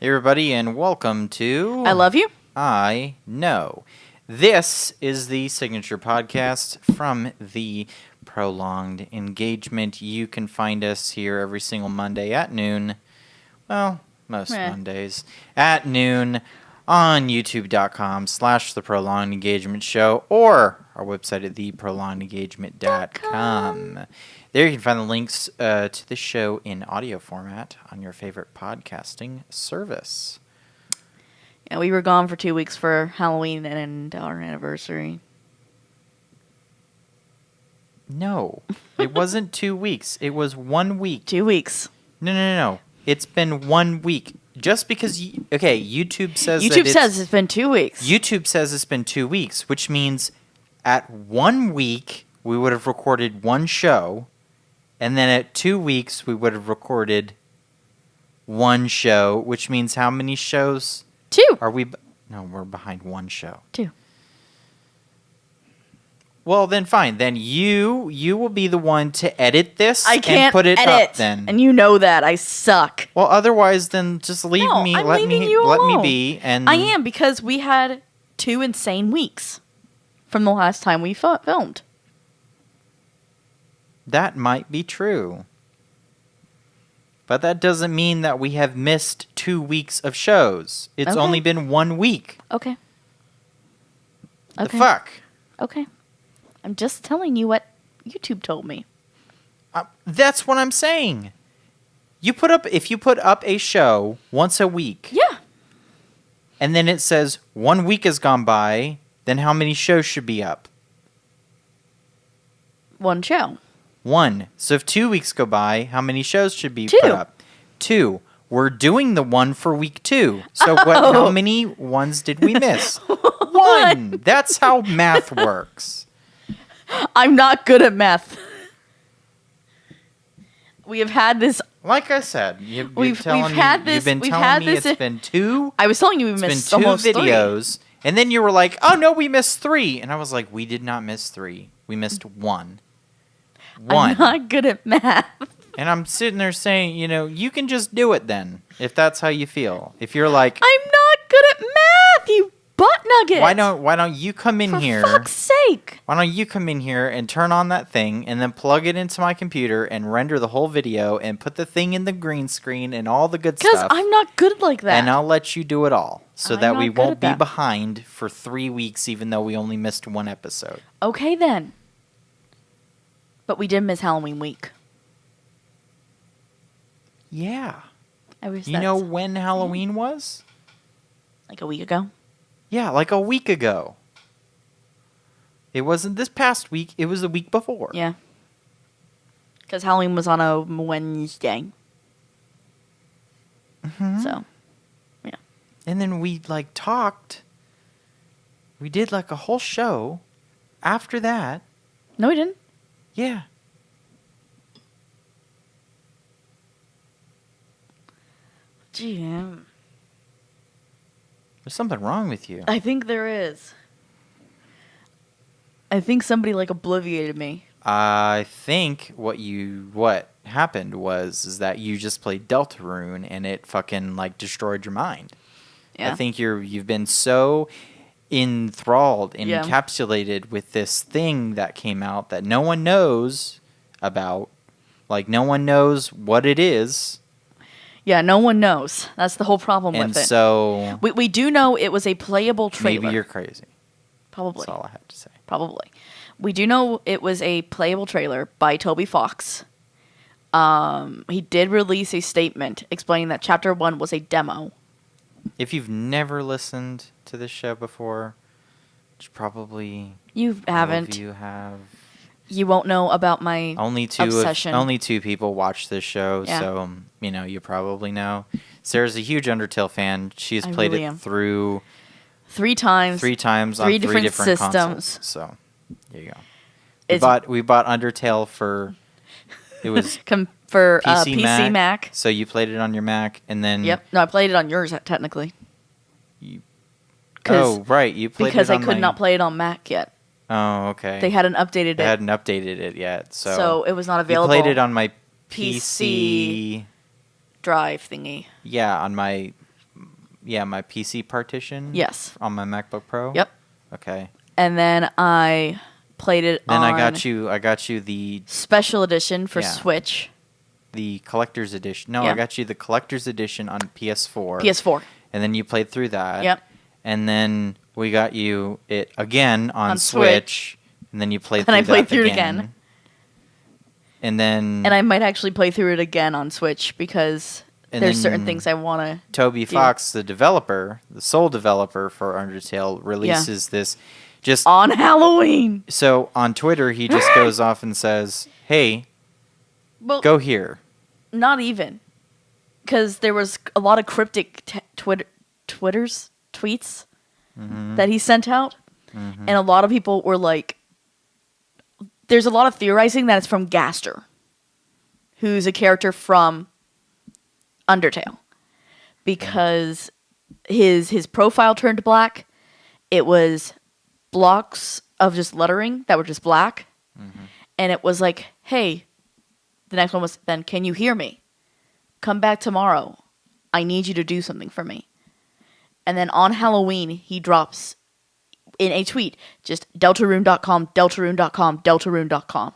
Hey everybody, and welcome to I Love You. I Know. This is the signature podcast from the Prolonged Engagement. You can find us here every single Monday at noon. Well, most Mondays at noon on youtube.com/the Prolonged Engagement Show or our website at theprolongedengagement.com. There you can find the links to the show in audio format on your favorite podcasting service. Yeah, we were gone for 2 weeks for Halloween and our anniversary. No, it wasn't 2 weeks. It was 1 week. 2 weeks. No. It's been 1 week. Just because, YouTube says it's been 2 weeks. YouTube says it's been 2 weeks, which means at 1 week we would have recorded one show, and then at 2 weeks we would have recorded one show, which means how many shows? 2. Are we? No, we're behind one show. 2. Well, then fine. Then you will be the one to edit this and put it edit. up then. And you know that. I suck. Well, otherwise then just leave me. I'm let leaving me you let alone. me be. And I am, because we had 2 insane weeks from the last time we filmed. That might be true. But that doesn't mean that we have missed 2 weeks of shows. It's only been 1 week. Okay. The fuck? Okay. I'm just telling you what YouTube told me. That's what I'm saying. If you put up a show once a week. Yeah. And then it says 1 week has gone by, then how many shows should be up? 1 show. 1. So if 2 weeks go by, how many shows should be 2. put up? 2. We're doing the one for week 2. So how many ones did we miss? 1. That's how math works. I'm not good at math. We have had this. Like I said, you've been we've telling had me this. it's been 2. I was telling you we missed almost 2 videos, 3. and then you were like, "Oh no, we missed 3," and I was like, "We did not miss 3. We missed 1." I'm not good at math. And I'm sitting there saying, you can just do it then, if that's how you feel. If you're like, I'm not good at math, you butt nugget. why don't you come in here? For fuck's sake. Why don't you come in here and turn on that thing and then plug it into my computer and render the whole video and put the thing in the green screen and all the good stuff. Because I'm not good like that. And I'll let you do it all so I'm that not we good won't at be that. behind for 3 weeks, even though we only missed 1 episode. Okay then. But we did miss Halloween week. Yeah. You know when Halloween was? Like a week ago? Yeah, like a week ago. It wasn't this past week. It was the week before. Yeah. Because Halloween was on a Wednesday. Mm-hmm. So, yeah. And then we, talked. We did, a whole show after that. No, we didn't. Yeah. Gee, There's something wrong with you. I think there is. I think somebody, obliviated me. I think what happened was that you just played Deltarune and it fucking, destroyed your mind. Yeah. I think you've been so enthralled, Yeah. encapsulated with this thing that came out that no one knows about. No one knows what it is. Yeah, no one knows. That's the whole problem with it. And so... We do know it was a playable trailer. Maybe you're crazy. Probably. That's all I have to say. Probably. We do know it was a playable trailer by Toby Fox. He did release a statement explaining that Chapter 1 was a demo. If you've never listened to this show before, which probably... You haven't. All of you have... You won't know about my obsession. Only 2 people watch this show, Yeah. so you probably know. Sarah's a huge Undertale fan. She's I played really it am. through 3 times. 3 times on 3 different systems. consoles. So there you go. We bought Undertale for it was for PC Mac. So you played it on your Mac, and then Yep. No, I played it on yours technically. Oh right, you played because it on I could not play it on Mac yet. Oh, okay. They hadn't updated it. They hadn't updated it yet, so it was not available. You played it on my PC drive thingy. Yeah, on my my PC partition. Yes. On my MacBook Pro. Yep. Okay. And then I played it Then on... I got you the Special Edition for Yeah. Switch. the collector's edition. No, Yeah. I got you the collector's edition on PS4. PS4. And then you played through that. Yep. And then we got you it again on Switch. Switch. And then you played And I through played that through it again. again. And then And I might actually play through it again on Switch because And there's then certain things I want to... Toby Fox, the developer, the sole developer for Undertale, releases this just... On Halloween! So on Twitter, he just goes off and says, hey, Well, go here. not even. Because there was a lot of cryptic tweets that he sent out. And a lot of people were like... There's a lot of theorizing that it's from Gaster, who's a character from Undertale. Because his profile turned black. It was blocks of just lettering that were just black. And it was like, hey, the next one was then, can you hear me? Come back tomorrow. I need you to do something for me. And then on Halloween, he drops in a tweet, just Deltarune.com, Deltarune.com, Deltarune.com.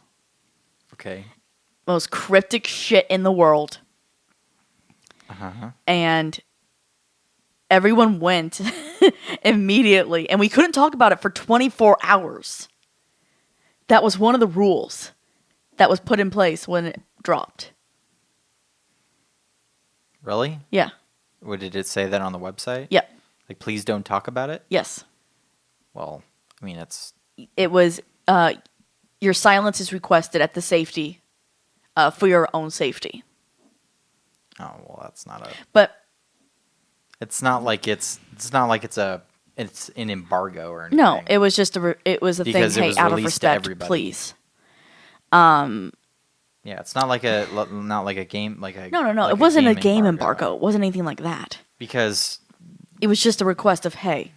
Okay. Most cryptic shit in the world. Uh-huh. And everyone went immediately. And we couldn't talk about it for 24 hours. That was one of the rules that was put in place when it dropped. Really? Yeah. What did it say that on the website? Yep. Like, please don't talk about it? Yes. Well, I mean, it's... It was, your silence is requested at the safety, for your own safety. Oh, well, that's not a... But It's not like it's an embargo or anything. no, it was just it was a Because it thing. Hey, was out of released to respect, everybody. please. Yeah, it's not like a game, like a... No. like It wasn't a game embargo. embargo. It wasn't anything like that. Because... It was just a request of, hey,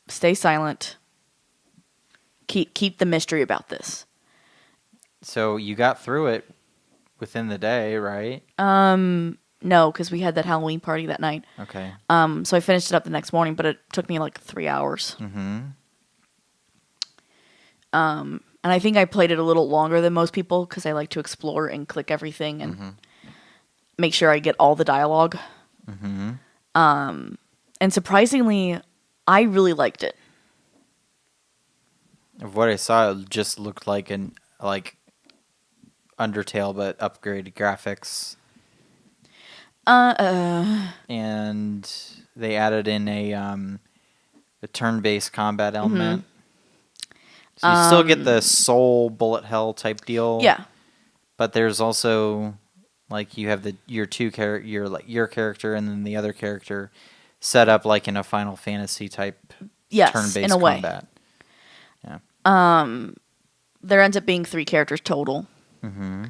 stay silent. Keep the mystery about this. So you got through it within the day, right? No, because we had that Halloween party that night. Okay. So I finished it up the next morning, but it took me like 3 hours. Mm-hmm. And I think I played it a little longer than most people because I like to explore and click everything and make sure I get all the dialogue. Mm-hmm. And surprisingly, I really liked it. Of what I saw, it just looked like Undertale, but upgraded graphics. And they added in a turn-based combat element. So you still get the soul bullet hell type deal. Yeah. But there's also like you have your character and then the other character set up like in a Final Fantasy type Yes, turn-based in a way. combat. Yeah. There ends up being 3 characters total. Mm-hmm.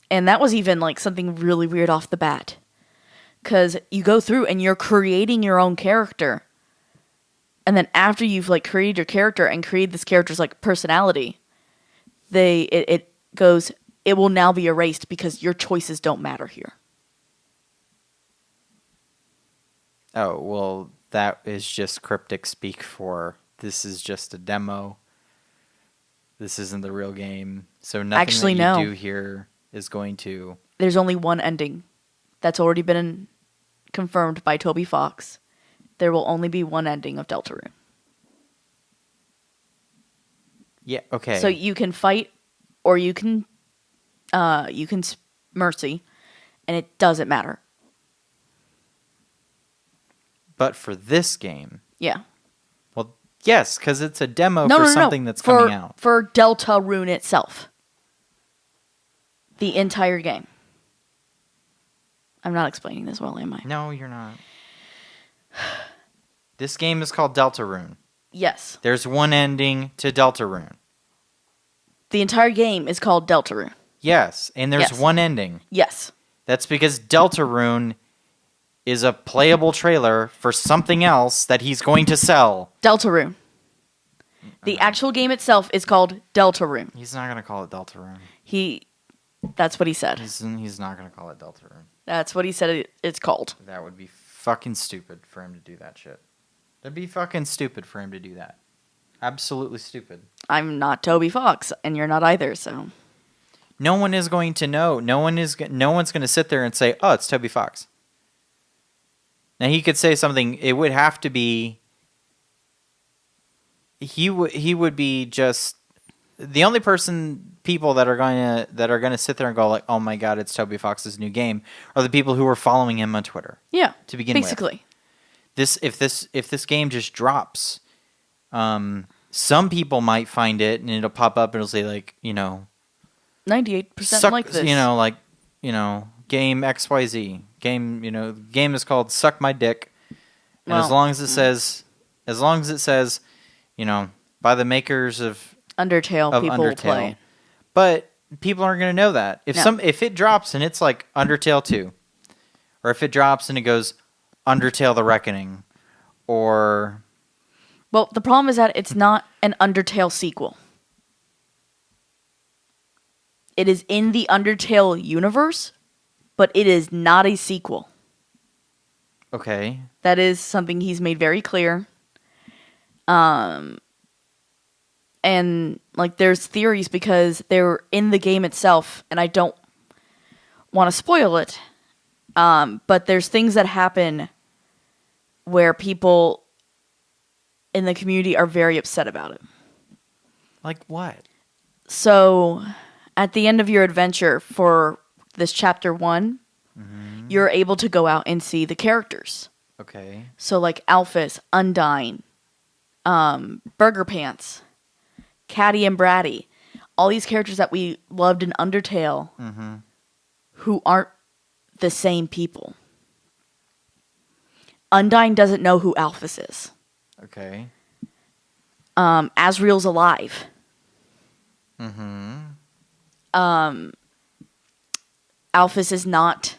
And that was even like something really weird off the bat. Because you go through and you're creating your own character. And then after you've like created your character and created this character's like personality, it goes, it will now be erased because your choices don't matter here. Oh, well, that is just cryptic speak for this is just a demo. This isn't the real game. So nothing Actually, that you no. do here is going to... There's only one ending that's already been confirmed by Toby Fox. There will only be one ending of Deltarune. Yeah, okay. So you can fight or you can mercy, and it doesn't matter. But for this game... Yeah. Well, yes, because it's a demo for something that's coming out. For Deltarune itself. The entire game. I'm not explaining this well, am I? No, you're not. This game is called Deltarune. Yes. There's one ending to Deltarune. The entire game is called Deltarune. Yes, and there's Yes. one ending. Yes. That's because Deltarune is a playable trailer for something else that he's going to sell. Deltarune. The actual game itself is called Deltarune. He's not going to call it Deltarune. That's what he said. He's not going to call it Deltarune. That's what he said it's called. That would be fucking stupid for him to do that shit. That'd be fucking stupid for him to do that. Absolutely stupid. I'm not Toby Fox, and you're not either, so. No one is going to know. No one's going to sit there and say, "Oh, it's Toby Fox." Now he could say something. It would have to be. He would be just the only people that are going to sit there and go like, "Oh my God, it's Toby Fox's new game," are the people who are following him on Twitter. Yeah, to begin basically. with. If this game just drops, some people might find it and it'll pop up and it'll say like 98% like this. Game XYZ. Game is called Suck My Dick. And as long as it says, by the makers of Undertale, people will play. But people aren't going to know that. If it drops and it's like Undertale 2, or if it drops and it goes Undertale the Reckoning, or... Well, the problem is that it's not an Undertale sequel. It is in the Undertale universe, but it is not a sequel. Okay. That is something he's made very clear. And like there's theories because they're in the game itself, and I don't want to spoil it. But there's things that happen where people in the community are very upset about it. Like what? So, at the end of your adventure for this chapter 1, you're able to go out and see the characters. Okay. So, like Alphys, Undyne, Burger Pants, Caddy and Bratty. All these characters that we loved in Undertale who aren't the same people. Undyne doesn't know who Alphys is. Okay. Asriel's alive. Alphys is not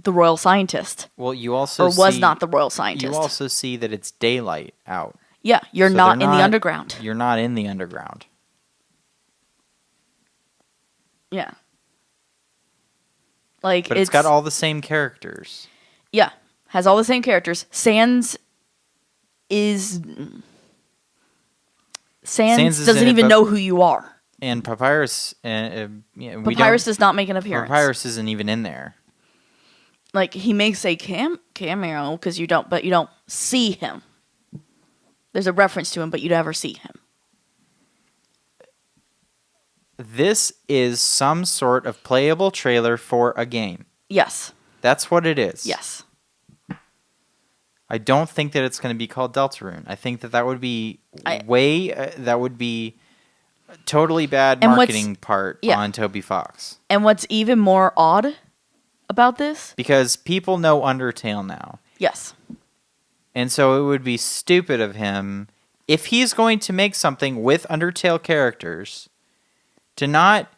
the royal scientist. Well, you also was not the royal scientist. You also see that it's daylight out. Yeah, you're not in the underground. You're not in the underground. Yeah. Like but it's got all the same characters. Yeah, has all the same characters. Sans doesn't even know who you are. And Papyrus, Papyrus does not make an appearance. Papyrus isn't even in there. Like he makes a cameo because you don't see him. There's a reference to him, but you never see him. This is some sort of playable trailer for a game. Yes. That's what it is. Yes. I don't think that it's going to be called Deltarune. I think that would be that would be a totally bad marketing on Toby Fox. And what's even more odd about this? Because people know Undertale now. Yes. And so it would be stupid of him, if he's going to make something with Undertale characters, to not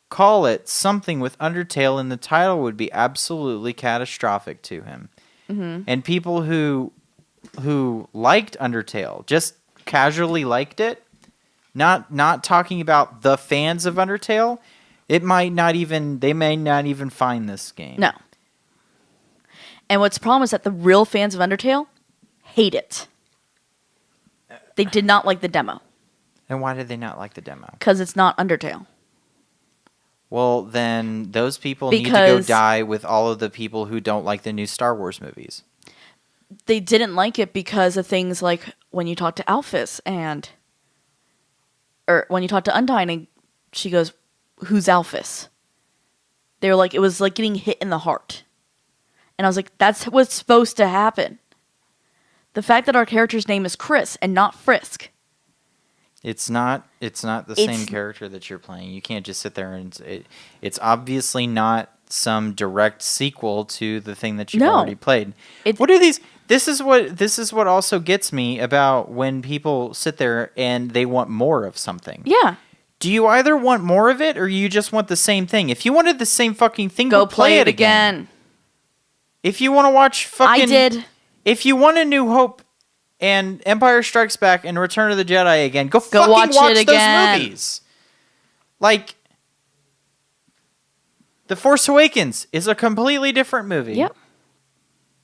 call it something with Undertale in the title would be absolutely catastrophic to him. And people who liked Undertale, just casually liked it, not talking about the fans of Undertale, they may not even find this game. No. And what's the problem is that the real fans of Undertale hate it. They did not like the demo. And why did they not like the demo? Because it's not Undertale. Well, then those people need to go die with all of the people who don't like the new Star Wars movies. They didn't like it because of things like when you talk to Alphys or when you talk to Undyne and she goes, "Who's Alphys?" They were like, it was like getting hit in the heart. And I was like, that's what's supposed to happen. The fact that our character's name is Chris and not Frisk. It's not the same character that you're playing. You can't just sit there and it's obviously not some direct sequel to the thing that you've already played. What are these? This is what also gets me about when people sit there and they want more of something. Yeah. Do you either want more of it or you just want the same thing? If you wanted the same fucking thing, go play it again. If you want to watch fucking... I did. If you want A New Hope and Empire Strikes Back and Return of the Jedi again, go fucking watch it again. Those movies. Like... The Force Awakens is a completely different movie. Yep.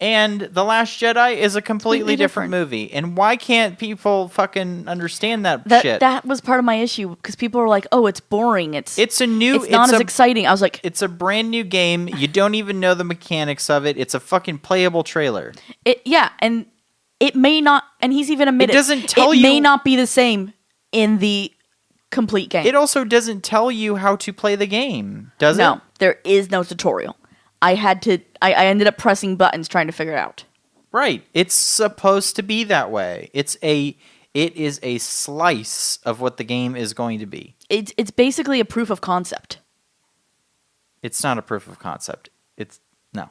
And The Last Jedi is a completely different movie. And why can't people fucking understand that shit? That was part of my issue because people were like, "Oh, it's boring. It's not as exciting." I was like, "It's a brand new game. You don't even know the mechanics of it. It's a fucking playable trailer." And it may not. And he's even admitted it doesn't tell you. It may not be the same in the complete game. It also doesn't tell you how to play the game, does it? No, there is no tutorial. I ended up pressing buttons trying to figure it out. Right. It's supposed to be that way. It is a slice of what the game is going to be. It's basically a proof of concept. It's not a proof of concept. No.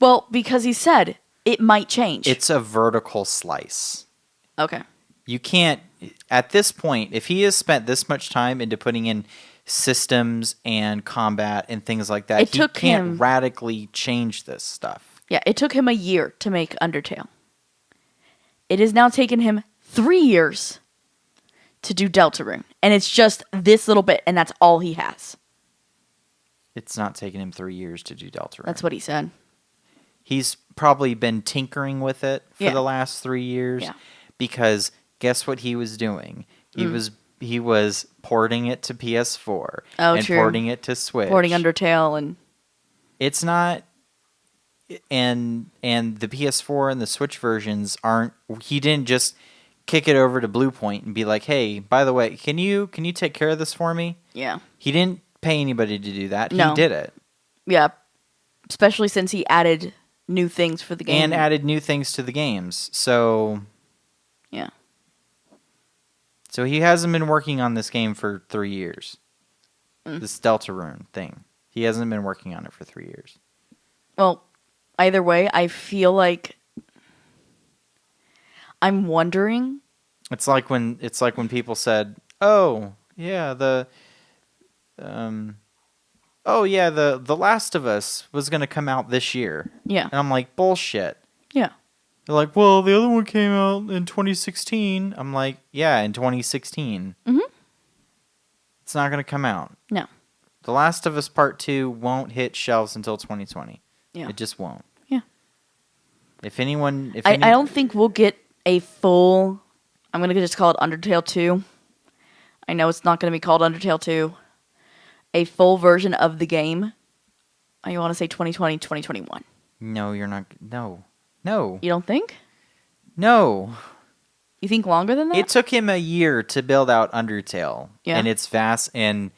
Well, because he said it might change. It's a vertical slice. Okay. You can't, at this point, if he has spent this much time into putting in systems and combat and things like that, he can't radically change this stuff. Yeah, it took him a year to make Undertale. It has now taken him 3 years to do Deltarune, and it's just this little bit, and that's all he has. It's not taken him 3 years to do Deltarune. That's what he said. He's probably been tinkering with it for the last 3 years, because guess what he was doing? He was porting it to PS4 and porting it to Switch. Porting Undertale and it's not and the PS4 and the Switch versions aren't. He didn't just kick it over to Bluepoint and be like, "Hey, by the way, can you take care of this for me?" Yeah. He didn't pay anybody to do that. No. He did it. Yeah. Especially since he added new things for the game. And added new things to the games. So yeah. So he hasn't been working on this game for 3 years. This Deltarune thing. He hasn't been working on it for 3 years. Well, either way, I feel like I'm wondering. It's like when people said, "Oh, yeah, the Last of Us was going to come out this year." Yeah. And I'm like, "Bullshit." Yeah. They're like, "Well, the other one came out in 2016." I'm like, "Yeah, in 2016." Mm-hmm. It's not going to come out. No. The Last of Us Part 2 won't hit shelves until 2020. Yeah. It just won't. Yeah. I don't think we'll get a full... I'm going to just call it Undertale 2. I know it's not going to be called Undertale 2. A full version of the game. I want to say 2020, 2021. No, you're not... No. You don't think? No. You think longer than that? It took him a year to build out Undertale. Yeah. And it's vast and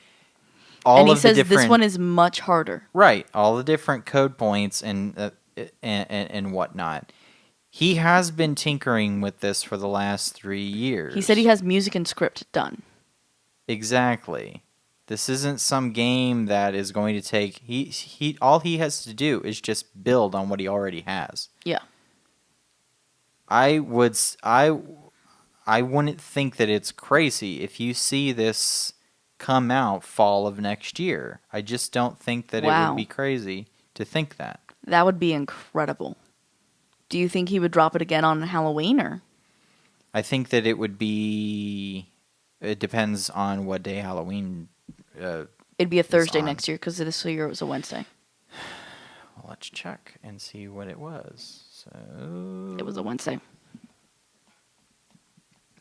he says this one is much harder. Right. All the different code points and whatnot. He has been tinkering with this for the last 3 years. He said he has music and script done. Exactly. This isn't some game that is going to take... He all he has to do is just build on what he already has. Yeah. I wouldn't think that it's crazy if you see this come out fall of next year. I just don't think that it would be crazy to think that. That would be incredible. Do you think he would drop it again on Halloween or? I think that it would be... It depends on what day Halloween it'd be a Thursday next year because this year it was a Wednesday. Well, let's check and see what it was. So it was a Wednesday.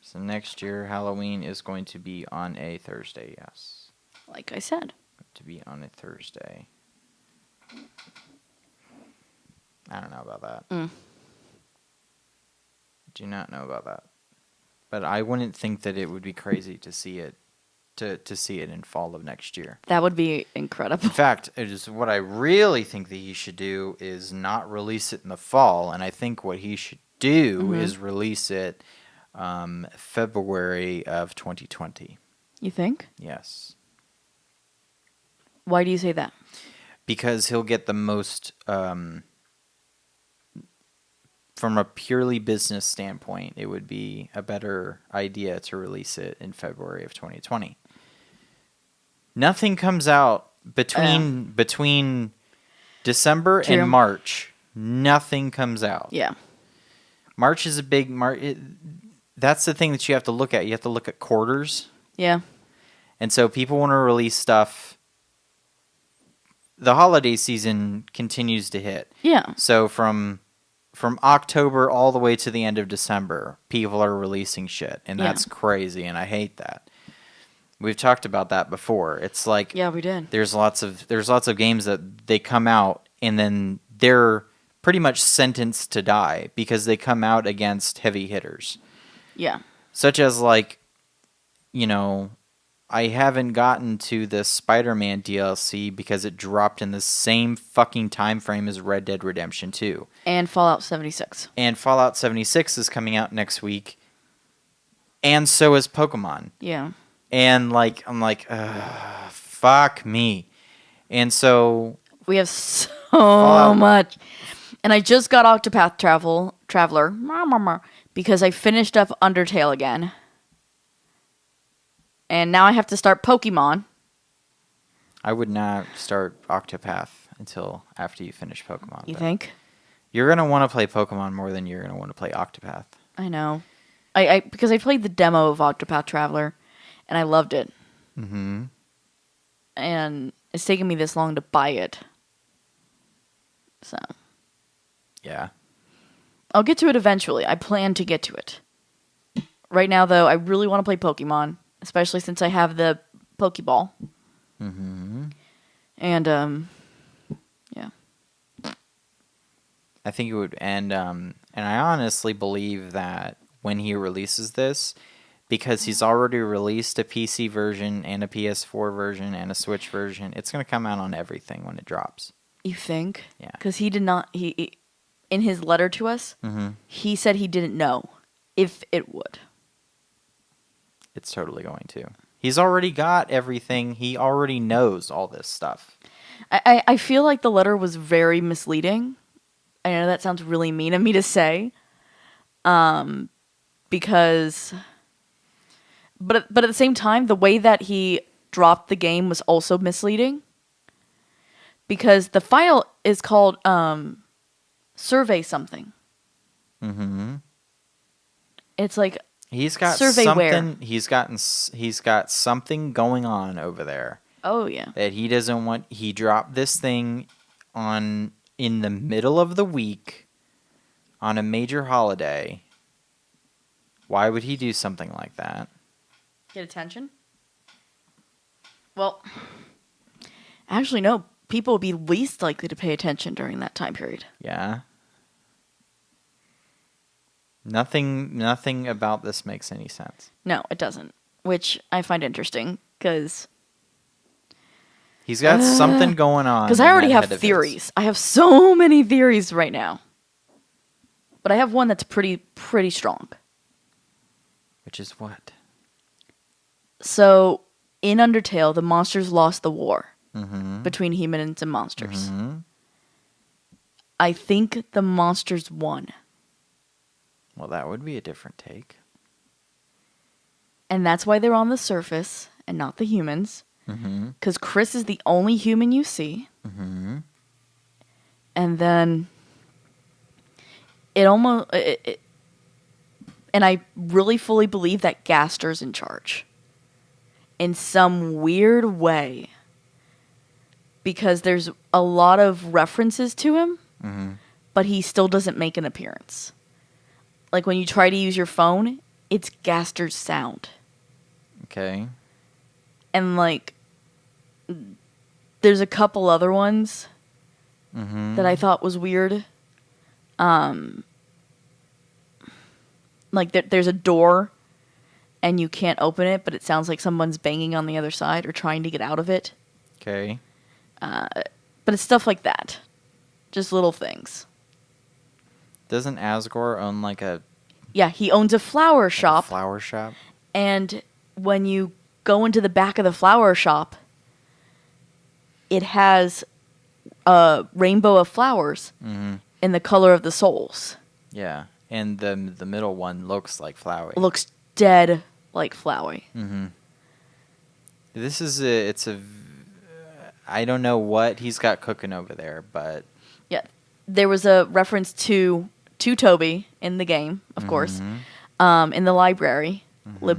So next year Halloween is going to be on a Thursday, yes. Like I said. To be on a Thursday. I don't know about that. Do not know about that. But I wouldn't think that it would be crazy to see it to see it in fall of next year. That would be incredible. In fact, it is what I really think that he should do is not release it in the fall, and I think what he should do is release it February of 2020. You think? Yes. Why do you say that? Because he'll get the most... from a purely business standpoint, it would be a better idea to release it in February of 2020. Nothing comes out between December and March. Nothing comes out. Yeah. March is a big... that's the thing that you have to look at. You have to look at quarters. Yeah. And so people want to release stuff the holiday season continues to hit. Yeah. So from October all the way to the end of December, people are releasing shit, and that's crazy, and I hate that. We've talked about that before. It's like Yeah, we did. There's lots of games that they come out and then they're pretty much sentenced to die because they come out against heavy hitters. Yeah. Such as like, you know, I haven't gotten to the Spider-Man DLC because it dropped in the same fucking time frame as Red Dead Redemption 2. And Fallout 76. And Fallout 76 is coming out next week. And so is Pokemon. Yeah. And like I'm like, fuck me. And so we have so much. And I just got Octopath Traveler because I finished up Undertale again. And now I have to start Pokemon. I would not start Octopath until after you finish Pokemon. You think? You're going to want to play Pokemon more than you're going to want to play Octopath. I know. Because I played the demo of Octopath Traveler, and I loved it. Mm-hmm. And it's taken me this long to buy it. So. Yeah. I'll get to it eventually. I plan to get to it. Right now, though, I really want to play Pokemon, especially since I have the Pokeball. Mm-hmm. And, yeah. I think it would, and I honestly believe that when he releases this, because he's already released a PC version and a PS4 version and a Switch version, it's going to come out on everything when it drops. You think? Yeah. Because he did not, he in his letter to us, he said he didn't know if it would. It's totally going to. He's already got everything. He already knows all this stuff. I feel like the letter was very misleading. I know that sounds really mean of me to say. Because... But at the same time, the way that he dropped the game was also misleading. Because the file is called survey something. Mm-hmm. It's like he's got survey something. where? He's got something going on over there. Oh yeah. That he doesn't want. He dropped this thing in the middle of the week on a major holiday. Why would he do something like that? Get attention? Well, actually, no. People would be least likely to pay attention during that time period. Yeah. Nothing about this makes any sense. No, it doesn't. Which I find interesting, because... He's got something going on. Because I already have theories. I have so many theories right now. But I have one that's pretty strong. Which is what? So, in Undertale, the monsters lost the war Mm-hmm. between humans and monsters. Mm-hmm. I think the monsters won. Well, that would be a different take. And that's why they're on the surface and not the humans. Mm-hmm. Because Chris is the only human you see. Mm-hmm. And then it almost... and I really fully believe that Gaster's in charge. In some weird way. Because there's a lot of references to him, but he still doesn't make an appearance. Like when you try to use your phone, it's Gaster's sound. Okay. And like, there's a couple other ones that I thought was weird. Like there's a door and you can't open it, but it sounds like someone's banging on the other side or trying to get out of it. Okay. But it's stuff like that. Just little things. Doesn't Asgore own like a... Yeah, he owns a flower shop. Flower shop? And when you go into the back of the flower shop, it has a rainbow of flowers in the color of the souls. Yeah, and the middle one looks like Flowey. Looks dead like Flowey. Mm-hmm. This is I don't know what he's got cooking over there, but... Yeah, there was a reference to Toby in the game, of course, in the library. I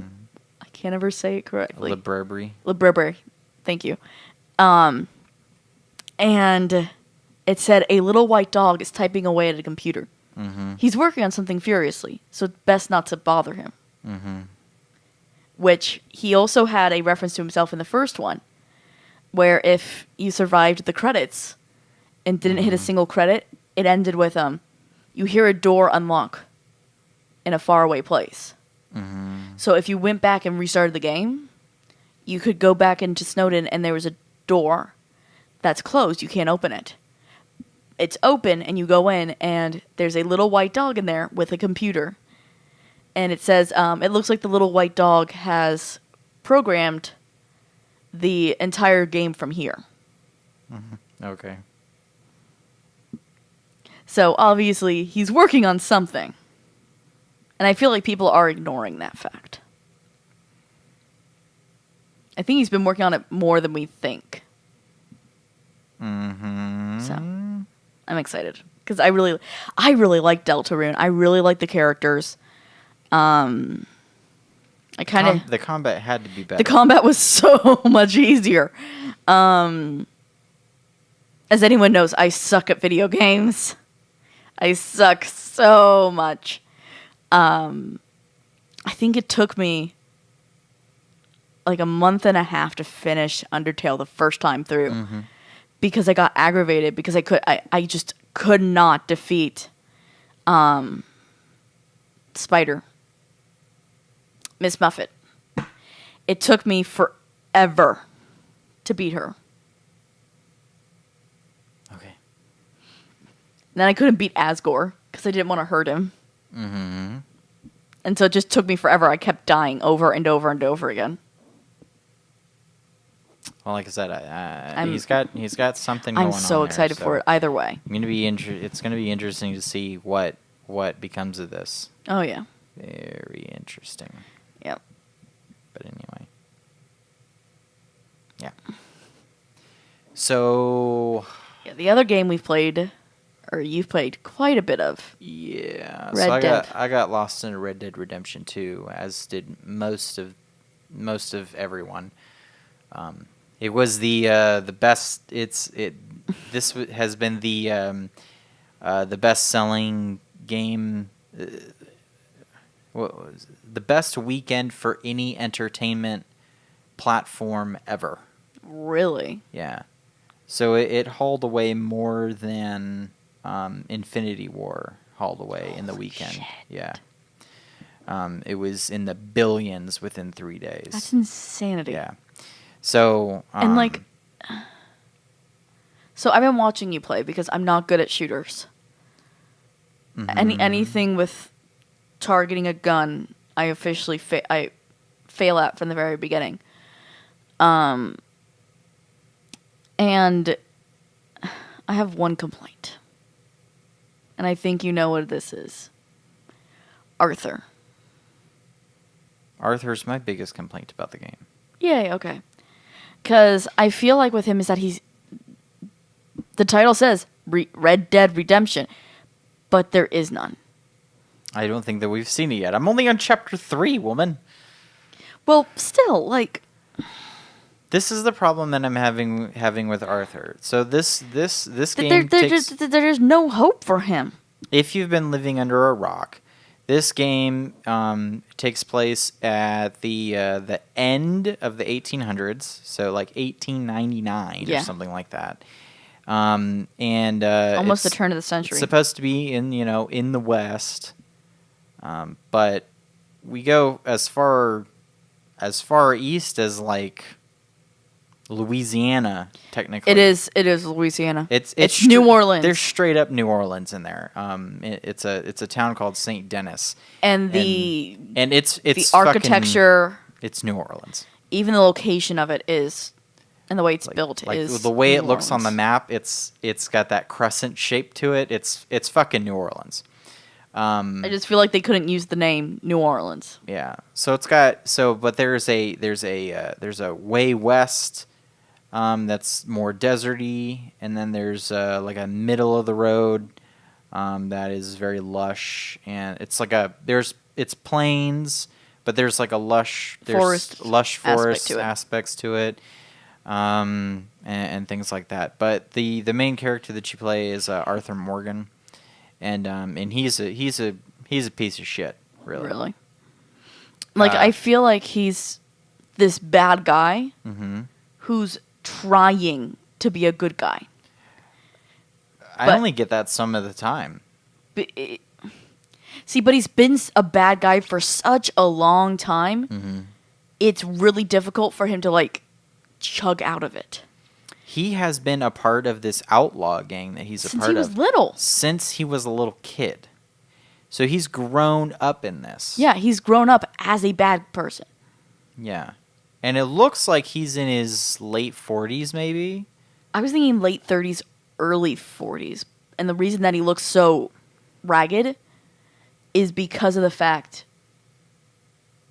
can't ever say it correctly. Library. Library. Thank you. and it said a little white dog is typing away at a computer. Mm-hmm. He's working on something furiously, so it's best not to bother him. Mm-hmm. Which he also had a reference to himself in the first one, where if you survived the credits and didn't hit a single credit, it ended with you hear a door unlock in a faraway place. Mm-hmm. So if you went back and restarted the game, you could go back into Snowden and there was a door that's closed. You can't open it. It's open and you go in and there's a little white dog in there with a computer. And it says, it looks like the little white dog has programmed the entire game from here. Mm-hmm. Okay. So obviously he's working on something. And I feel like people are ignoring that fact. I think he's been working on it more than we think. Mm-hmm. So I'm excited because I really like Deltarune. I really like the characters. I kind of the combat had to be better. the combat was so much easier. As anyone knows, I suck at video games. I suck so much. I think it took me like a month and a half to finish Undertale the first time through because I got aggravated because I just could not defeat Spider. Miss Muffet. It took me forever to beat her. Okay. Then I couldn't beat Asgore because I didn't want to hurt him. Mm-hmm. And so it just took me forever. I kept dying over and over and over again. Well, like I said, he's got something going on. I'm so excited for it either way. It's gonna be interesting to see what becomes of this. Oh, yeah. Very interesting. Yep. But anyway. Yeah. So. Yeah, the other game we've played, or you've played quite a bit of. Yeah. Red Dead. I got lost in Red Dead Redemption 2, as did most of everyone. It was the best. This has been the best selling game. What was it? The best weekend for any entertainment platform ever. Really? Yeah. So it hauled away more than Infinity War hauled away in the weekend. Shit. Yeah. It was in the billions within 3 days. That's insanity. Yeah. So And so I've been watching you play because I'm not good at shooters. Anything with targeting a gun, I officially I fail at from the very beginning. And I have one complaint. And I think you know what this is. Arthur. Arthur's my biggest complaint about the game. Yay, okay. Because I feel like with him is that the title says Red Dead Redemption, but there is none. I don't think that we've seen it yet. I'm only on chapter 3, woman. Well, still, like... This is the problem that I'm having with Arthur. So this game there's no hope for him. If you've been living under a rock, this game takes place at the end of the 1800s, so like 1899 or something like that. And almost the turn of the century. It's supposed to be in the West, but we go as far east as like Louisiana, technically. It is Louisiana. It's New Orleans. There's straight up New Orleans in there. It's a town called St. Denis. And it's the architecture. It's New Orleans. Even the location of it is, and the way it's built like is the way New it looks on Orleans. the map. It's got that crescent shape to it. It's fucking New Orleans. I just feel like they couldn't use the name New Orleans. Yeah. So but there's a way west. That's more deserty, and then there's like a middle of the road that is very lush, and it's like it's plains, but there's like a lush forest aspects to it. aspects to it. and things like that. But the main character that you play is Arthur Morgan, and he's a piece of shit, really. Really? Like, I feel like he's this bad guy who's trying to be a good guy. I only get that some of the time. But but he's been a bad guy for such a long time. It's really difficult for him to, like, chug out of it. He has been a part of this outlaw gang that he's a part of. Since he was little. Since he was a little kid. So he's grown up in this. Yeah, he's grown up as a bad person. Yeah. And it looks like he's in his late 40s, maybe? I was thinking late 30s, early 40s. And the reason that he looks so ragged is because of the fact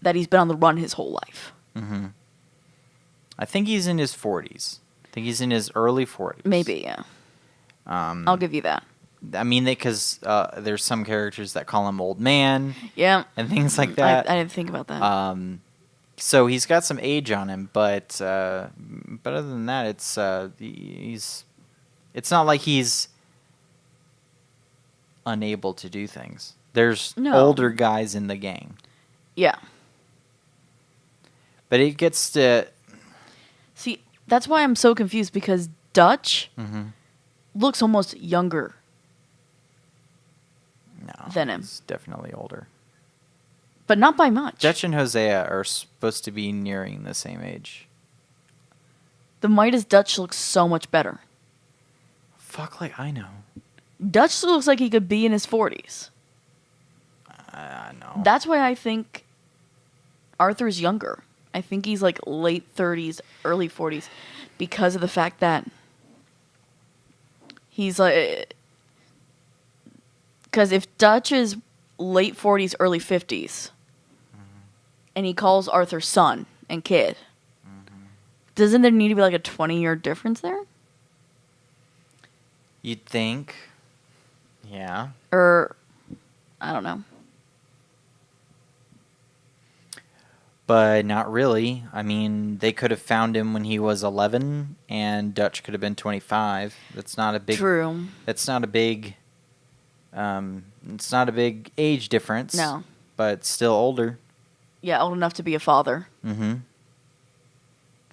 that he's been on the run his whole life. I think he's in his 40s. I think he's in his early 40s. Maybe, yeah. I'll give you that. I mean, because there's some characters that call him old man. Yeah. And things like that. I didn't think about that. So he's got some age on him, but other than that, it's not like he's unable to do things. There's older guys in the gang. Yeah. But it gets to... See, that's why I'm so confused, because Dutch looks almost younger than him. He's definitely older. But not by much. Dutch and Hosea are supposed to be nearing the same age. The Midas Dutch looks so much better. Fuck, like, I know. Dutch looks like he could be in his 40s. No. That's why I think Arthur's younger. I think he's like late 30s, early 40s, because of the fact that he's like... Because if Dutch is late 40s, early 50s, and he calls Arthur son and kid, doesn't there need to be like a 20-year difference there? You'd think. Yeah. Or, I don't know. But not really. I mean, they could have found him when he was 11, and Dutch could have been 25. That's not a big... True. That's not a big... it's not a big age difference. No. But still older. Yeah, old enough to be a father. I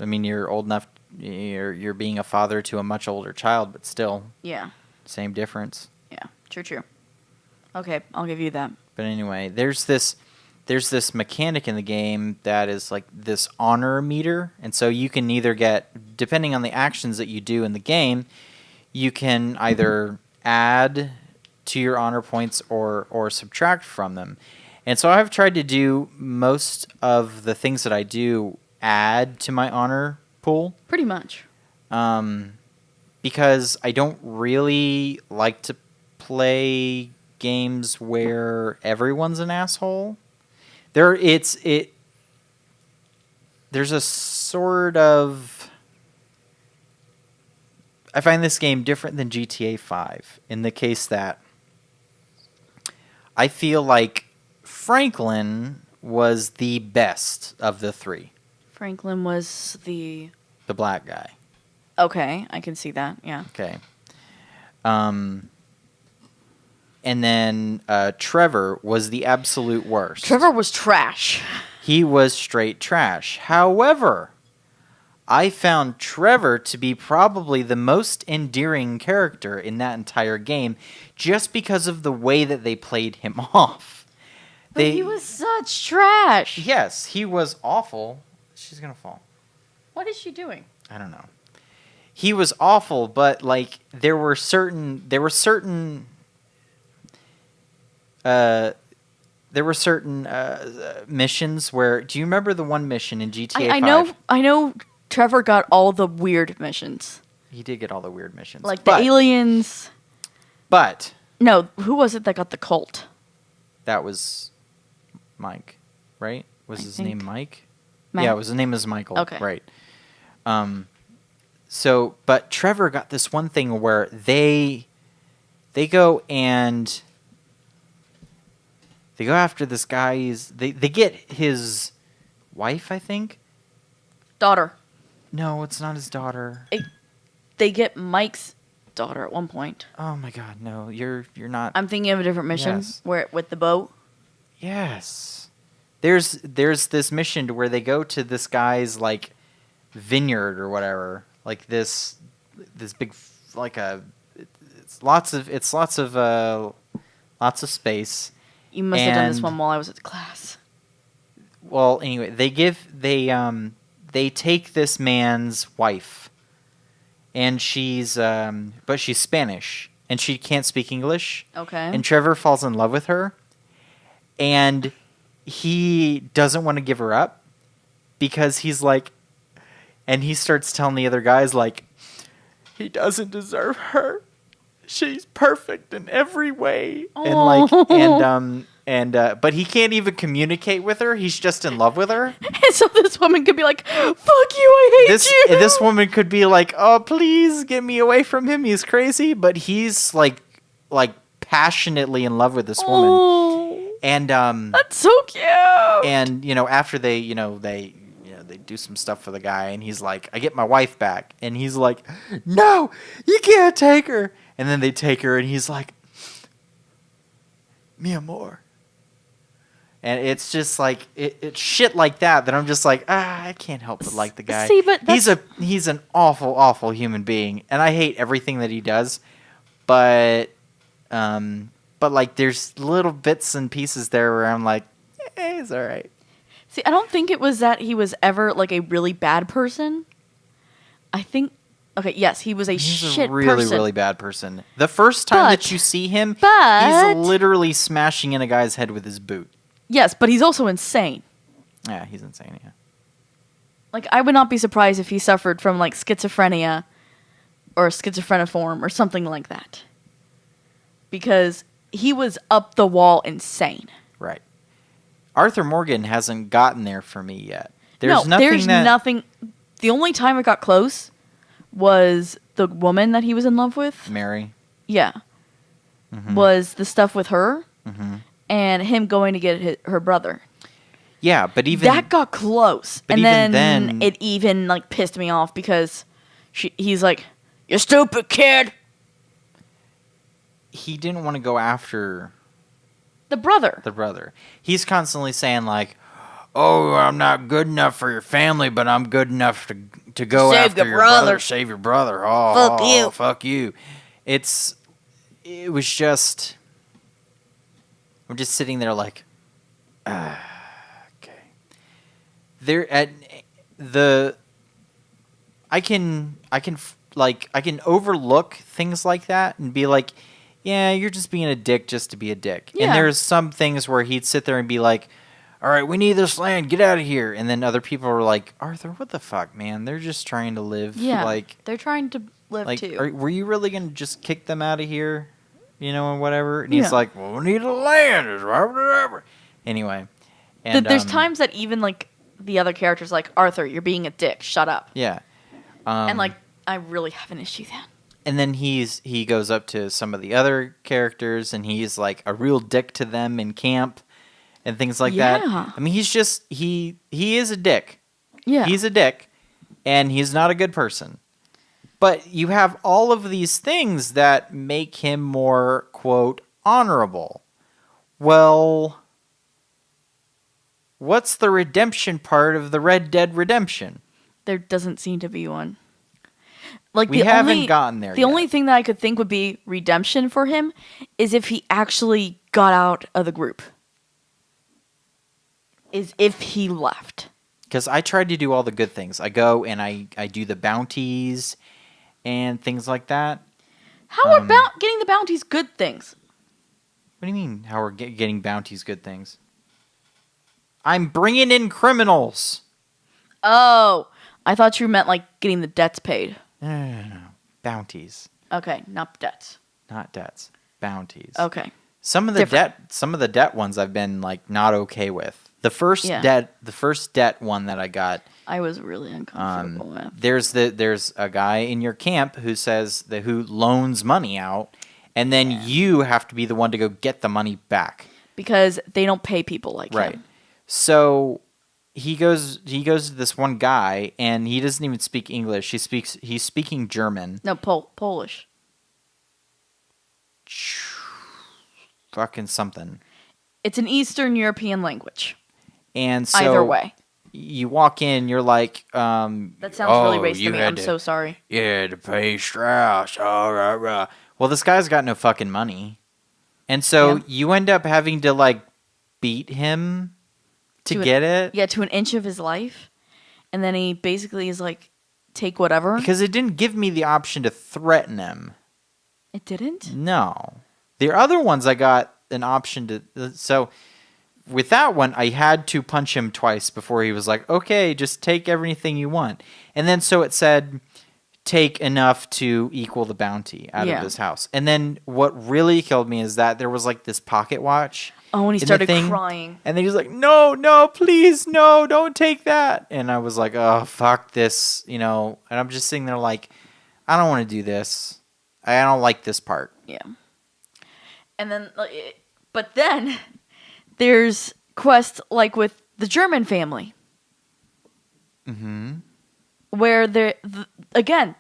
mean, you're old enough... You're being a father to a much older child, but still... Yeah. Same difference. Yeah, true. Okay, I'll give you that. But anyway, there's this mechanic in the game that is like this honor meter, and so you can either get, depending on the actions that you do in the game, you can either add to your honor points or subtract from them. And so I've tried to do most of the things that I do add to my honor pool. Pretty much. Because I don't really like to play games where everyone's an asshole. There's a sort of... I find this game different than GTA 5 in the case that I feel like Franklin was the best of the three. Franklin was the black guy. Okay, I can see that, yeah. Okay. And then Trevor was the absolute worst. Trevor was trash. He was straight trash. However, I found Trevor to be probably the most endearing character in that entire game just because of the way that they played him off. But he was such trash. Yes, he was awful. She's going to fall. What is she doing? I don't know. He was awful, but like there were certain missions where, do you remember the one mission in GTA 5? I know Trevor got all the weird missions. He did get all the weird missions. Like the aliens. But no, who was it that got the cult? That was Mike, right? Was his name Mike? Mike? Yeah, his name was Michael. Okay. Right. So, but Trevor got this one thing where they go and they go after this guy's... They get his wife, I think? Daughter. No, it's not his daughter. They get Mike's daughter at one point. Oh my God, no! You're not. I'm thinking of a different mission Yes. where with the boat. Yes. There's this mission to where they go to this guy's like vineyard or whatever, like this big like it's lots of space. You must have done this And- one while I was at class. Well, anyway, they take this man's wife, and she's but she's Spanish and she can't speak English. Okay. And Trevor falls in love with her, and he doesn't want to give her up because he's like, and he starts telling the other guys like, he doesn't deserve her. She's perfect in every way. But he can't even communicate with her. He's just in love with her. And so this woman could be like, "Fuck you, I hate you." This woman could be like, "Oh, please get me away from him. He's crazy." But he's like passionately in love with this woman. Oh, And that's so cute. and after they do some stuff for the guy, and he's like, "I get my wife back," and he's like, "No, you can't take her." And then they take her, and he's like, "Mi amor." And it's just like it's shit like that I'm just like, I can't help but like the guy. See, but he's an awful human being, and I hate everything that he does. But like there's little bits and pieces there where I'm like, he's all right. See, I don't think it was that he was ever like a really bad person. I think, okay, yes, he was a He's shit a really, person. really bad person. The first time But- that you see him, but- he's literally smashing in a guy's head with his boot. Yes, but he's also insane. Yeah, he's insane, yeah. Like, I would not be surprised if he suffered from like schizophrenia or schizophreniform or something like that. Because he was up the wall insane. Right. Arthur Morgan hasn't gotten there for me yet. There's there's nothing. The only time it got close was the woman that he was in love with. Mary. Yeah. Mm-hmm. Was the stuff with her Mm-hmm. and him going to get her brother. Yeah, but even That got close. But And even then then- it even like pissed me off because he's like, "You stupid kid." he didn't want to go after The brother. the brother. He's constantly saying like, "Oh, I'm not good enough for your family, but I'm good enough to go Save after your your brother. save your brother." Oh, Fuck you. Fuck you. It was just, I'm just sitting there like, okay. I can overlook things like that and be like, yeah, you're just being a dick just to be a dick. Yeah. And there's some things where he'd sit there and be like, all right, we need this land, get out of here. And then other people were like, Arthur, what the fuck, man? They're just trying to live. Yeah. Like, They're trying to live too. were you really going to just kick them out of here? And whatever. And he's Yeah. like, well, we need a land. Anyway. And, There's times that even like the other characters like, "Arthur, you're being a dick. Shut up." Yeah. And like, I really have an issue then. And then he goes up to some of the other characters, and he's like a real dick to them in camp and things like that. Yeah. I mean, he's just he is a dick. Yeah. He's a dick, and he's not a good person. But you have all of these things that make him more, quote, honorable. Well, what's the redemption part of the Red Dead Redemption? There doesn't seem to be one. Like We haven't gotten there The yet. only thing that I could think would be redemption for him is if he actually got out of the group. Is if he left. Because I tried to do all the good things. I go and I do the bounties and things like that. How are getting the bounties good things? What do you mean, how are getting bounties good things? I'm bringing in criminals. Oh, I thought you meant like getting the debts paid. No. Bounties, Okay, not debts. not debts. Bounties. Okay. Some of the debt ones I've been like not okay with. The first debt one that I got. I was really uncomfortable with. There's a guy in your camp who says who loans money out, and then you have to be the one to go get the money back. Because they don't pay people like Right. him. So he goes to this one guy, and he doesn't even speak English. He's speaking German. No, Polish. Fucking something. It's an Eastern European language. And so either way, you walk in, you're like, that sounds really racist to me. I'm so sorry. You had to pay Strauss. Oh, rah, rah. Well, this guy's got no fucking money, and so you end up having to like beat him to get it. Yeah, to an inch of his life, and then he basically is like, take whatever. Because it didn't give me the option to threaten him. It didn't? No. The other ones I got an option to... So, with that one, I had to punch him twice before he was like, okay, just take everything you want. And then so it said, take enough to equal the bounty out of this house. And then what really killed me is that there was like this pocket watch. Oh, and he started crying. And then he was like, no, please, no, don't take that. And I was like, oh, fuck this, And I'm just sitting there like, I don't want to do this. I don't like this part. Yeah. And then, but then there's quests like with the German family. Mm-hmm. Where again,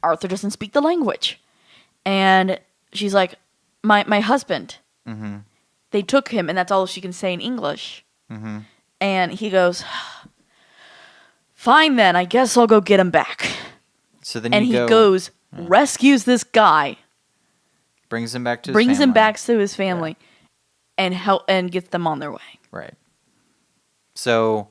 Arthur doesn't speak the language. And she's like, my husband. Mm-hmm. They took him, and that's all she can say in English. Mm-hmm. And he goes, fine then, I guess I'll go get him back. So then he goes, rescues this guy. Brings him back to his family. And gets them on their way. Right. So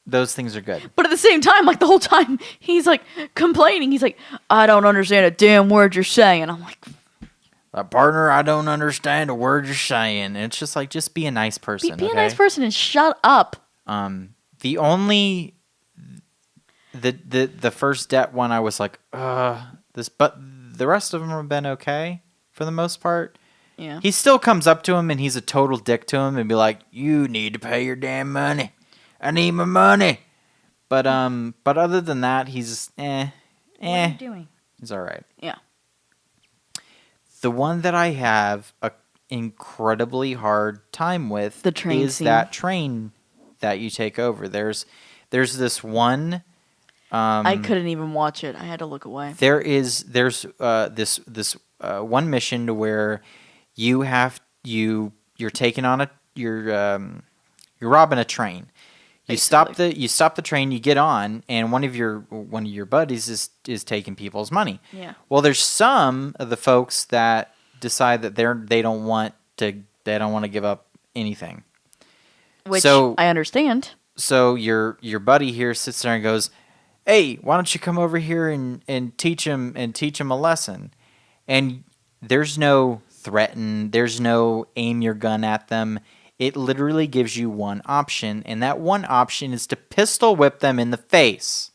those things are good. But at the same time, like the whole time, he's like complaining. He's like, I don't understand a damn word you're saying. I'm like, partner, I don't understand a word you're saying. And it's just like, just be a nice person. Be a nice person and shut up. The only the first debt one, I was like, this, but the rest of them have been okay for the most part. Yeah. He still comes up to him and he's a total dick to him and be like, you need to pay your damn money. I need my money. But other than that, he's What are you doing? He's all right. Yeah. The one that I have a incredibly hard time with is scene. that train that you take over. There's this one. I couldn't even watch it. I had to look away. There's this one mission to where you're taking on you're robbing a train. You stop the train, you get on, and one of your buddies is taking people's money. Yeah. Well, there's some of the folks that decide that they don't want to give up anything. Which I understand. So your buddy here sits there and goes, "Hey, why don't you come over here and teach him a lesson?" And there's no threaten, there's no aim your gun at them. It literally gives you one option, and that one option is to pistol whip them in the face.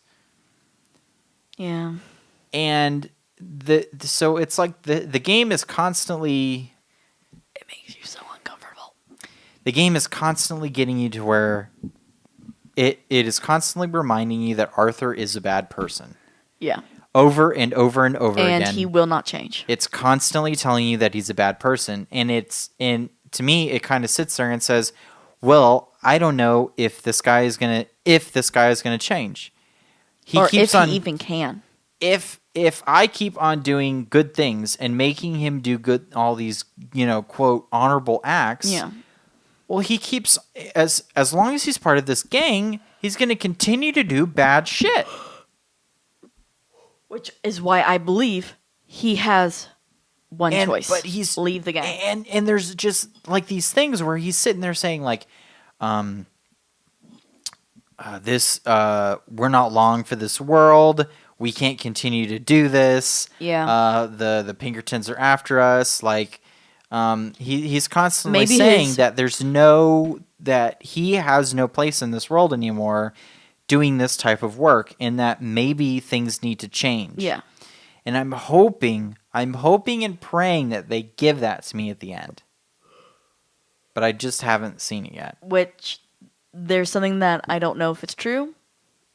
Yeah. And so it's like the game is constantly... It makes you so uncomfortable. The game is constantly getting you to where it is constantly reminding you that Arthur is a bad person. Yeah. Over and over and over again. And he will not change. It's constantly telling you that he's a bad person, and to me, it kind of sits there and says, "Well, I don't know if this guy is gonna change." He even can. If I keep on doing good things and making him do all these quote honorable acts, yeah. Well, he keeps as long as he's part of this gang, he's gonna continue to do bad shit. Which is why I believe he has one choice. But he's leave the gang. And there's just like these things where he's sitting there saying like, we're not long for this world. We can't continue to do this. Yeah. The Pinkertons are after us. Like, he's constantly saying that that he has no place in this world anymore doing this type of work, and that maybe things need to change. Yeah. And I'm hoping and praying that they give that to me at the end. But I just haven't seen it yet. Which, there's something that I don't know if it's true.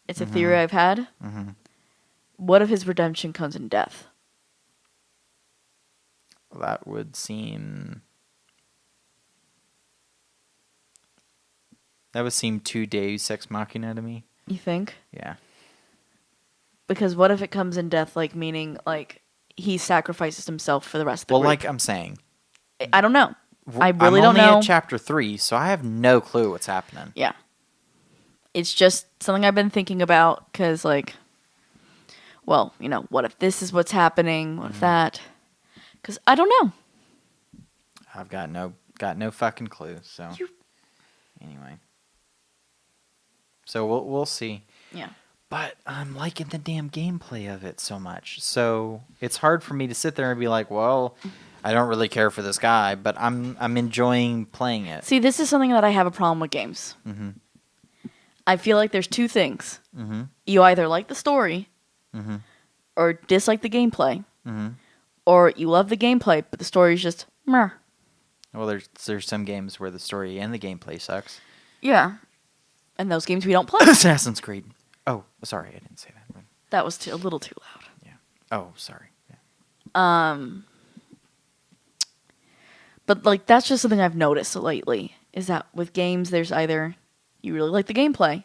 It's a theory I've had. Mm-hmm. What if his redemption comes in death? That would seem... That would seem too Deus Ex Machina to me. You think? Yeah. Because what if it comes in death, like, meaning, like, he sacrifices himself for the rest of the group? Like I'm saying. I don't know. I really I'm don't know. only at chapter 3, so I have no clue what's happening. Yeah. It's just something I've been thinking about, because, like, well, you know, what if this is what's happening? What if that? Because I don't know. I've got no fucking clue, so... Anyway. So we'll see. Yeah. But I'm liking the damn gameplay of it so much. So it's hard for me to sit there and be like, well, I don't really care for this guy, but I'm enjoying playing it. See, this is something that I have a problem with games. Mm-hmm. I feel like there's two things. Mm-hmm. You either like the story Mm-hmm. or dislike the gameplay. Mm-hmm. Or you love the gameplay, but the story's just meh. Well, there's some games where the story and the gameplay sucks. Yeah. And those games we don't play. Assassin's Creed. Oh, sorry, I didn't say that. That was a little too loud. Yeah. Oh, sorry. Yeah. But, like, that's just something I've noticed lately, is that with games, there's either you really like the gameplay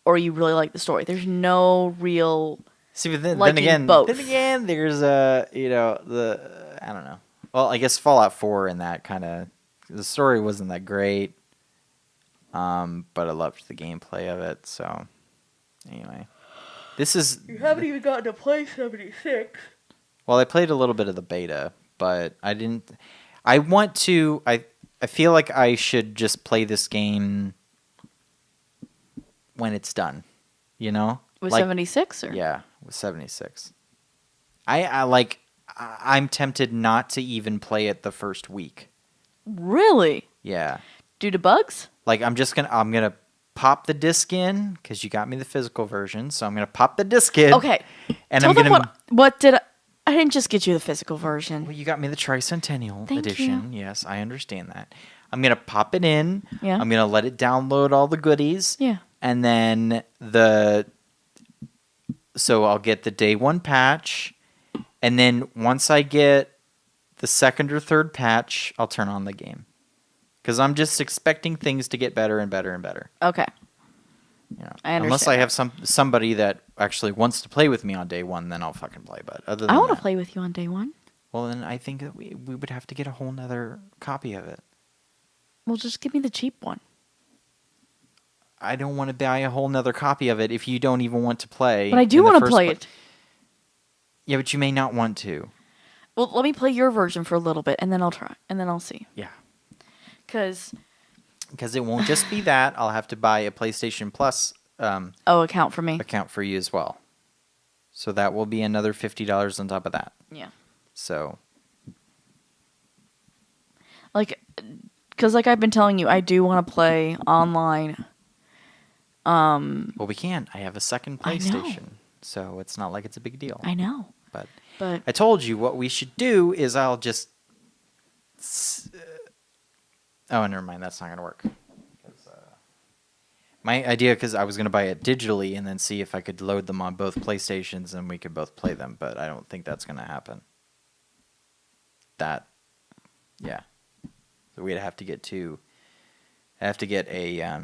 or you really like the story. There's no real... See, but then liking again, both. There's I don't know. Well, I guess Fallout 4 and that kind of, the story wasn't that great, but I loved the gameplay of it. So, anyway, this is. You haven't even gotten to play 76. Well, I played a little bit of the beta, but I didn't. I want to. I feel like I should just play this game when it's done. You know, With like, 76 or? Yeah, with 76. I'm tempted not to even play it the first week. Really? Yeah. Due to bugs? Like I'm gonna pop the disc in because you got me the physical version, so I'm gonna pop the disc in. Okay. And Tell I'm them gonna. what did I didn't just get you the physical version. Well, you got me the Tricentennial Thank edition. you. Yes, I understand that. I'm gonna pop it in. Yeah. I'm gonna let it download all the goodies. Yeah. And then so I'll get the day 1 patch. And then once I get the second or third patch, I'll turn on the game. Because I'm just expecting things to get better and better and better. Okay. You know, I understand. Unless I have somebody that actually wants to play with me on day 1, then I'll fucking play. But other than I want to that, play with you on day 1. well, then I think that we would have to get a whole nother copy of it. Well, just give me the cheap one. I don't want to buy a whole nother copy of it if you don't even want to play. But I do want to play it. Yeah, but you may not want to. Well, let me play your version for a little bit, and then I'll try, and then I'll see. Yeah. Because it won't just be that. I'll have to buy a PlayStation Plus account for me. account for you as well. So that will be another $50 on top of that. Yeah. So. Because like I've been telling you, I do want to play online. Well, we can. I have a second I know. PlayStation. So it's not like it's a big deal. I know. But But I told you what we should do is I'll just... Oh, never mind. That's not going to work. My idea, because I was going to buy it digitally and then see if I could load them on both PlayStations and we could both play them, but I don't think that's going to happen. Yeah. So we'd have to get two. I have to get a, yeah.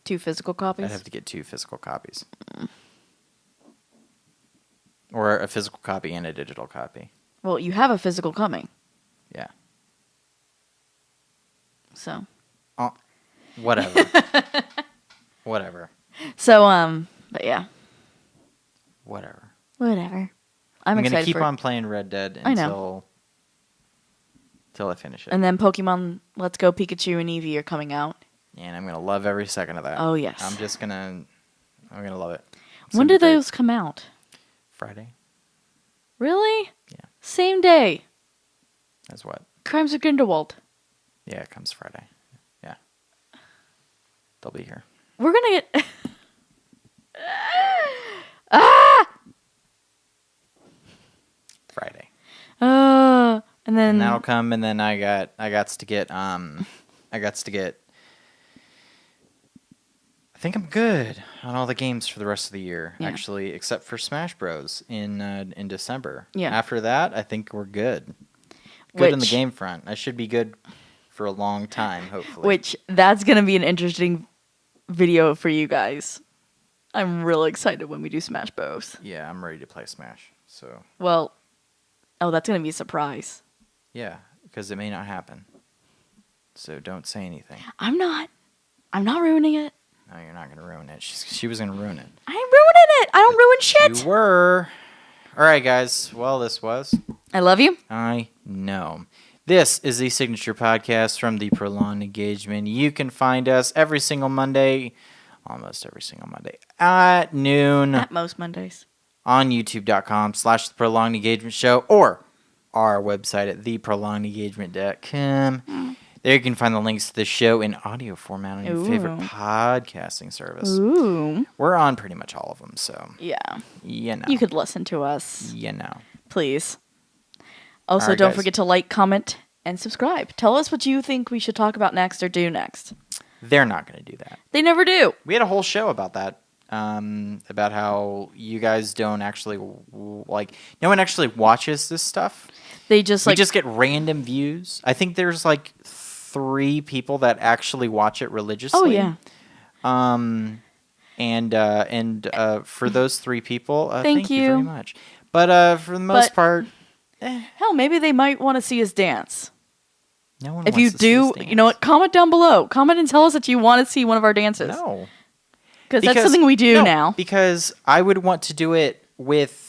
2 physical copies? I'd have to get 2 physical copies. Or a physical copy and a digital copy. Well, you have a physical coming. Yeah. So. Whatever. Whatever. So, but yeah. Whatever. Whatever. I'm I'm going excited to keep on playing Red Dead until I finish it. And then Pokemon Let's Go Pikachu and Eevee are coming out. And I'm going to love every second of that. Oh, yes. I'm going to love it. When do those come out? Friday. Really? Yeah. Same day. That's what? Crimes of Grindelwald. Yeah, it comes Friday. Yeah. They'll be here. We're going to get... Ah! Friday. And then... And that'll come, and then I got to get I think I'm good on all the games for the rest of the year, actually, except for Smash Bros. in December. Yeah. After that, I think we're good. Good on the game front. I should be good for a long time, hopefully. Which, that's going to be an interesting video for you guys. I'm really excited when we do Smash Bros. Yeah, I'm ready to play Smash. So. Well, that's going to be a surprise. Yeah, because it may not happen. So don't say anything. I'm not ruining it. No, you're not going to ruin it. She was going to ruin it. I ain't ruining it. I don't ruin shit. You were. All right, guys. Well, this was. I love you. I know. This is the Signature Podcast from the Prolonged Engagement. You can find us every single Monday, almost every single Monday, at noon. At most Mondays. On youtube.com/The Prolonged Engagement Show or our website at theprolongedengagement.com. There you can find the links to the show in audio format on your favorite podcasting service. Ooh. We're on pretty much all of them, so. Yeah. You know. You could listen to us. You know. Please. Also, right, don't guys. forget to like, comment, and subscribe. Tell us what you think we should talk about next or do next. They're not going to do that. They never do. We had a whole show about that. About how you guys don't actually, no one actually watches this stuff. They just, We just get random views. I think there's, 3 people that actually watch it religiously. Oh, yeah. And for those 3 people, thank you very much. But for the most part, hell, maybe they might want to see us dance. no one. If wants you to see us do, dance. you know what? Comment down below. Comment and tell us that you want to see one of our dances. No, Because that's something we do no, now. Because I would want to do it with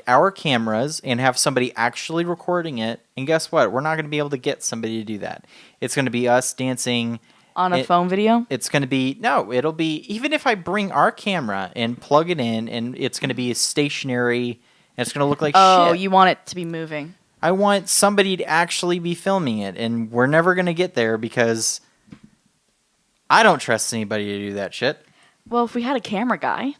our cameras and have somebody actually recording it. And guess what? We're not going to be able to get somebody to do that. It's going to be us dancing. On a phone video? It's going to be, it'll be, even if I bring our camera and plug it in, and it's going to be stationary, and it's going to look like shit. Oh, you want it to be moving. I want somebody to actually be filming it, and we're never going to get there because I don't trust anybody to do that shit. Well, if we had a camera guy.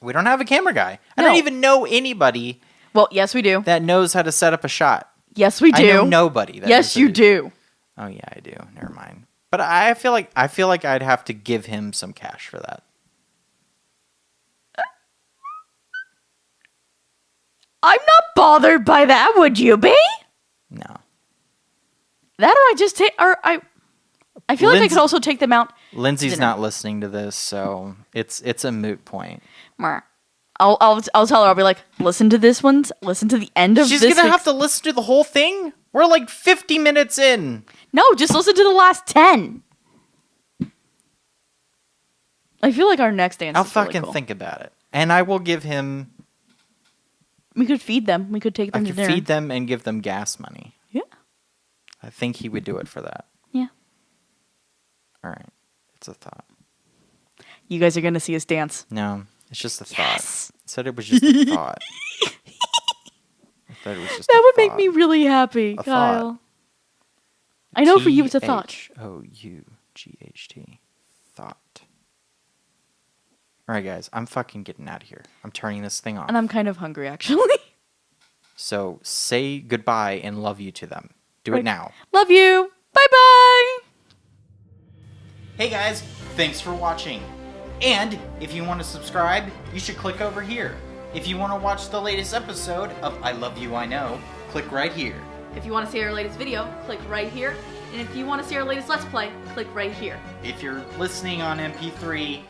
We don't have a camera guy. I No. don't even know anybody Well, yes, we do. that knows how to set up a shot. Yes, we do. I know nobody. That Yes, knows how you to do. Oh yeah, I do. Never mind. But I feel like I'd have to give him some cash for that. I'm not bothered by that, would you be? No. That or I just take, or I feel like I Lindsay- could also take them out. Lindsay's Dinner. not listening to this, so it's a moot point. Mer. I'll tell her, I'll be like, listen to this one, listen to the end of She's this. gonna have to listen to the whole thing? We're 50 minutes in. No, just listen to the last 10. I feel like our next dance I'll is really fucking cool. think about it. And I will give him, We could feed them. We could take I them to could dinner. feed them and give them gas money. Yeah. I think he would do it for that. Yeah. All right. It's a thought. You guys are going to see us dance. No, it's just a thought. Yes. I said it was just a thought. I thought it was just That a would make thought. me really happy, A Kyle. thought. I know for you it's a thought. THOUGHT. Thought. All right, guys. I'm fucking getting out of here. I'm turning this thing off. And I'm kind of hungry, actually. So say goodbye and love you to them. Do Right. it now. Love you. Bye-bye. Hey guys, thanks for watching. And if you want to subscribe, you should click over here. If you want to watch the latest episode of I Love You, I Know, click right here. If you want to see our latest video, click right here. And if you want to see our latest Let's Play, click right here. If you're listening on MP3,